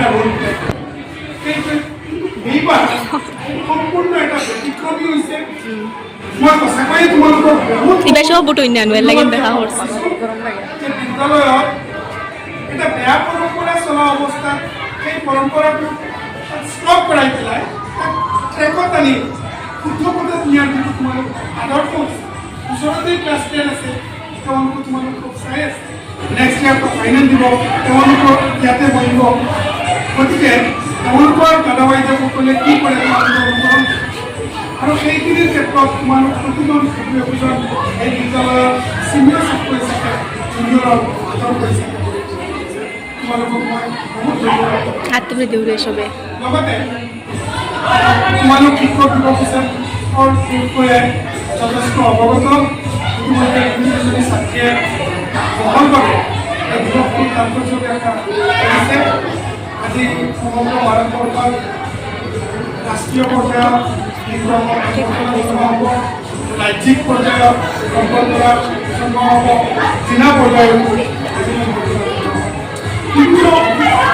এটা roll play এইবাৰ সম্পূৰ্ণ এটা ব্যতিক্ৰমী হৈছে মই সঁচাকৈয়ে তোমালোকৰ ইবাৰ সব বুট আনুৱেল লাগে দেখা কৰিছে বিদ্যালয়ত এটা বেয়া পৰম্পৰা চলা অৱস্থাত সেই পৰম্পৰাটো ষ্টপ কৰাই পেলাই তাক ট্ৰেকত আনি শুদ্ধ পথত নিয়াৰ যিটো তোমালোক আদৰ্শ ওচৰতেই ক্লাছ 10 আছে তেওঁলোকক তোমালোকক চাই আছে নেক্সট ইয়াৰ ফাইনেল দিব তেওঁলোকক ইয়াতে বহিব গতিকে তেওঁলোকৰ দাদা বাইদেউসকলে কি কৰে তোমালোকৰ অনুসৰণ আৰু সেইখিনিৰ ক্ষেত্ৰত তোমালোক প্ৰতিজন ছাত্ৰীজন এই বিদ্যালয়ৰ চিনিয়ৰ ছাত্ৰ হিচাপে জুনিয়ৰৰ আদৰ কৰিছে তোমালোকক মই বহুত ধন্যবাদ হাতটো দেউৰে চবে লগতে তোমালোক শিক্ষক দিৱস হিচাপৰ বিষয়ে যথেষ্ট অৱগত ইতিমধ্যে দুজনী ছাত্ৰীয়ে বহলভাৱে এই দিৱসটোৰ তাৎপৰ্য ব্যাখ্যা কৰিছে আজি সমগ্ৰ ভাৰতবৰ্ষত ৰাষ্ট্ৰীয় পৰ্যায়ত হ'ব ৰাজ্যিক পৰ্যায়ত সম্পৰ্ক হ'ব জিলা পৰ্যায়ত বিভিন্ন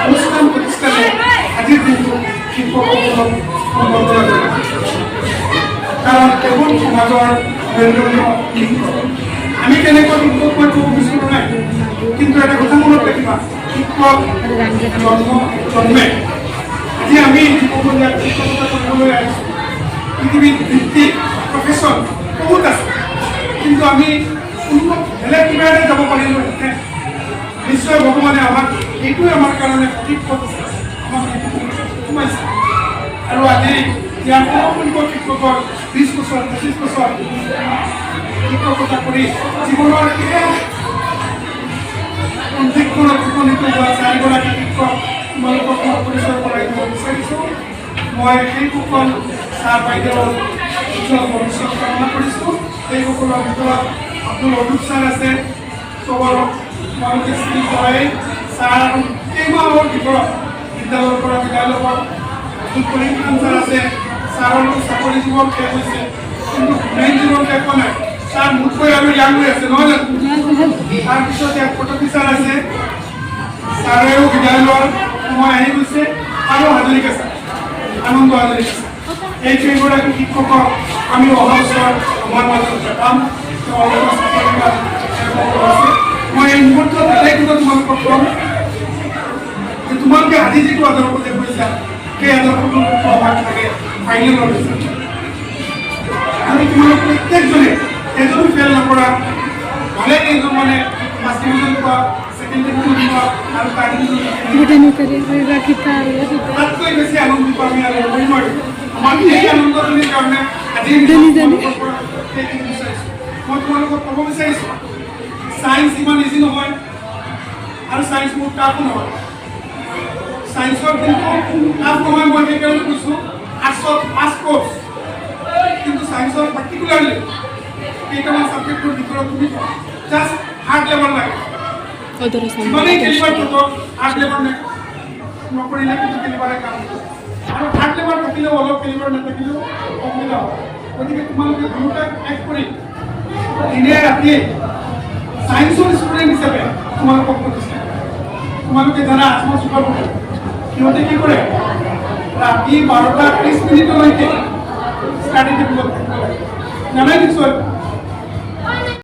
অনুষ্ঠান প্ৰতিষ্ঠানে আজিৰ দিনটো শিক্ষকসকলক সম্বৰ্ধনা জনাইছে কাৰণ কেৱল সমাজৰ মেৰুদণ্ডৰ শিক্ষক আমি কেনেকৈ শিক্ষক মই ক'ব বিচৰা নাই কিন্তু এটা কথা মনত ৰাখিবা শিক্ষক জন্মে আজি আমি যুৱকলীয়া শিক্ষকতা কৰিবলৈ আহিছোঁ পৃথিৱীত ভিত্তিক প্ৰফেশ্যন বহুত আছে কিন্তু আমি কোনো বেলেগ কিবা এটা যাব পাৰিলোঁ নিশ্চয় ভগৱানে আমাক এইটোৱে আমাৰ কাৰণে সঠিক পথ আমাক সোমাইছে আৰু আজি ইয়াৰ সংখ্যক শিক্ষকৰ 20 বছৰ 25 বছৰ শিক্ষকতা কৰি জীৱনৰ সন্ধিক্ষণত উপনীত হোৱা 4গৰাকী শিক্ষক তোমালোকক মই পৰিচয় কৰাই দিব বিচাৰিছোঁ মই সেইসকল ছাৰ বাইদেউৰ উজ্জ্বল ভৱিষ্যত কামনা কৰিছোঁ সেইসকলৰ ভিতৰত আব্দুল অদুব ছাৰ আছে চবৰ তোমালোকে চিনি পোৱাই ছাৰ আৰু কেইমাহৰ ভিতৰত বিদ্যালয়ৰ পৰা বিদায় ল'ব আব্দুল কলিম খান ছাৰ আছে ছাৰৰ চাকৰি জীৱন শেষ হৈছে কিন্তু মেইন জীৱন শেষ হোৱা নাই ছাৰ মোতকৈ আৰু ইয়াং হৈ আছে নহয় জানো তাৰপিছত ইয়াত পটকী ছাৰ আছে ছাৰেও বিদায় লোৱাৰ সময় আহি গৈছে আৰু হাজৰিকা ছাৰ আনন্দ হাজৰিকা ছাৰ এই কেইগৰাকী শিক্ষকক আমি অহা বছৰ আমাৰ মাজত পাম মই এই মুহূৰ্তত এটাই কথা তোমালোকক ক'ম যে তোমালোকে আজি যিটো আদৰ্শ দেখুৱাইছা সেই আদৰ্শটো প্ৰভাৱ থাকে ফাইনেলৰ ৰিজাল্ট আৰু তোমালোক প্ৰত্যেকজনে এজন ফেইল নকৰা ভালে কেইজন মানে ফাৰ্ষ্ট ডিভিজন পোৱা ছেকেণ্ড ডিভিজন পোৱা আৰু থাৰ্ড ডিভিজন তাতকৈ বেছি আনন্দিত আমি আৰু হ'বই নোৱাৰিম আমাৰ এই আনন্দজনীৰ কাৰণে আজি মই তোমালোকক ক'ব বিচাৰিছোঁ সায়েন্স ইমান ইজি নহয় আৰু সায়েন্স বহুত টাফো নহয় সায়েন্সৰ কিন্তু টাফ নহয় মই সেইকাৰণে কৈছোঁ আৰ্টছত ফাৰ্ষ্ট কোৰ্চ কিন্তু সায়েন্সৰ পাৰ্টিকুলাৰলি কেইটামান ছাবজেক্টৰ ভিতৰত তুমি জাষ্ট হাৰ্ড লেভেল লাগে ইমানেই কেলিবাৰ থাকক হাৰ্ড লেভেল নকৰিলে কিন্তু কেলিবাৰে কাম আৰু হাৰ্ড লেভেল থাকিলেও অলপ কেলিবাৰ নাথাকিলেও অসুবিধা হয় গতিকে তোমালোকে দুয়োটাক এক কৰি দিনে ৰাতিয়ে সায়েন্সৰ ষ্টুডেণ্ট হিচাপে তোমালোকক প্ৰতিষ্ঠা তোমালোকে জানা আত্মচুপাৰ সিহঁতে কি কৰে ৰাতি 12টা 30 মিনিটলৈকে ষ্টাডি টেবুলত জানাই নিশ্চয়